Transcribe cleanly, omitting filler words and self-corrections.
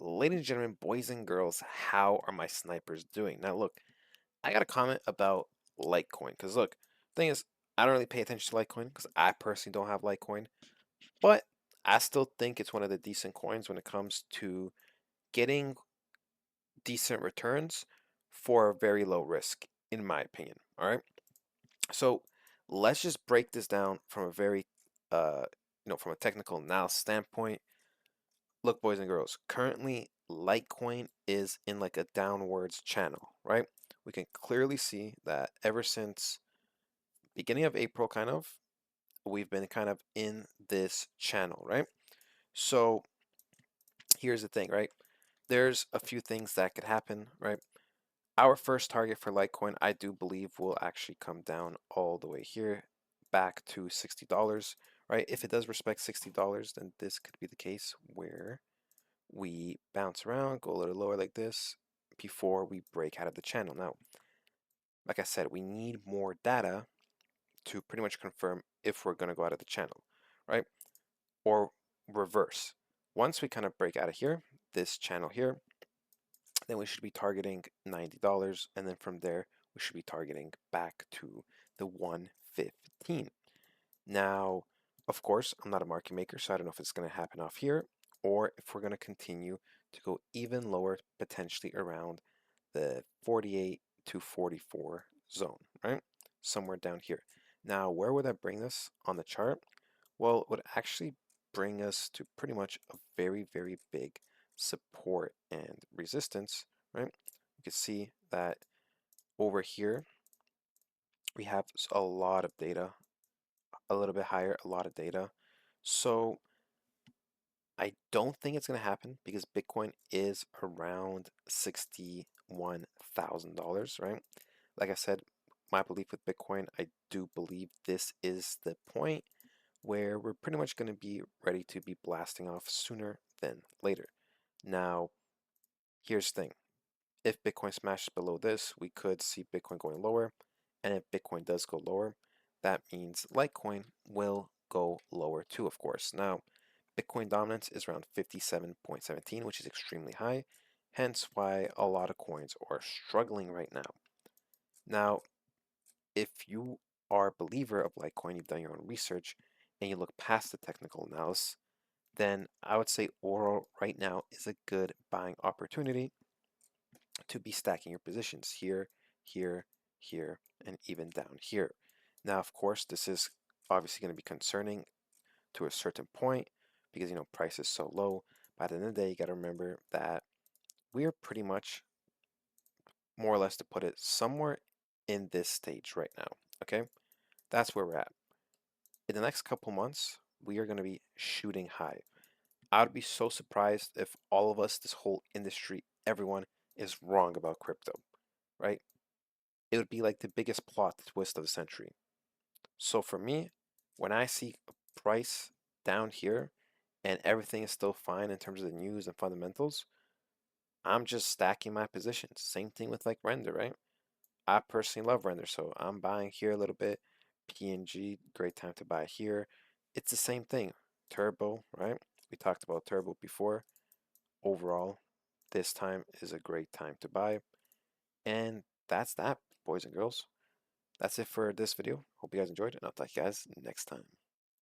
Ladies and gentlemen, boys and girls, how are my snipers doing? Now, look, I got a comment about Litecoin because, look, thing is, I don't really pay attention to Litecoin because I personally don't have Litecoin, but I still think it's one of the decent coins when it comes to getting decent returns for a very low risk, in my opinion. All right, so let's just break this down from a very, uh, from a technical analysis standpoint. Look, boys and girls, currently Litecoin is in like a downwards channel, right? We can clearly see that ever since beginning of April, we've been kind of in this channel, right? So here's the thing, right? There's a few things that could happen, right? Our first target for Litecoin, I do believe, will actually come down all the way here, back to $60, right? If it does respect $60, then this could be the case where we bounce around, go a little lower like this before we break out of the channel. Now, like I said, we need more data to pretty much confirm if we're going to go out of the channel, right? Or reverse. Once we kind of break out of here, this channel here, then we should be targeting $90. And then from there, we should be targeting back to the 115. Now, of course, I'm not a market maker, so I don't know if it's going to happen off here or if we're going to continue to go even lower, potentially around the 48 to 44 zone, right? Somewhere down here. Now, where would that bring us on the chart? Well, it would actually bring us to pretty much a very, very big support and resistance, right? You can see that over here, we have a lot of data, a little bit higher, a lot of data. So I don't think it's going to happen because Bitcoin is around $61,000, right? Like I said, my belief with Bitcoin, I do believe this is the point where we're pretty much going to be ready to be blasting off sooner than later. Now, here's the thing. If Bitcoin smashes below this, we could see Bitcoin going lower. And if Bitcoin does go lower, that means Litecoin will go lower too, of course. Now, Bitcoin dominance is around 57.17, which is extremely high, hence why a lot of coins are struggling right now. Now, if you are a believer of Litecoin, you've done your own research, and you look past the technical analysis, then I would say overall right now is a good buying opportunity to be stacking your positions here, here, here, and even down here. Now, of course, this is obviously going to be concerning to a certain point because price is so low. But at the end of the day, you got to remember that we are pretty much more or less, to put it, somewhere in this stage right now. Okay, that's where we're at. In the next couple months, we are going to be shooting high. I would be so surprised if all of us, this whole industry, everyone is wrong about crypto, right? It would be like the biggest plot twist of the century. So for me, when I see a price down here and everything is still fine in terms of the news and fundamentals, I'm just stacking my positions. Same thing with like render, right? I personally love render, so I'm buying here a little bit. PNG, great time to buy here. It's the same thing. Turbo, right? We talked about turbo before. Overall, this time is a great time to buy. And that's that, boys and girls. That's it for this video. Hope you guys enjoyed, and I'll talk to you guys next time.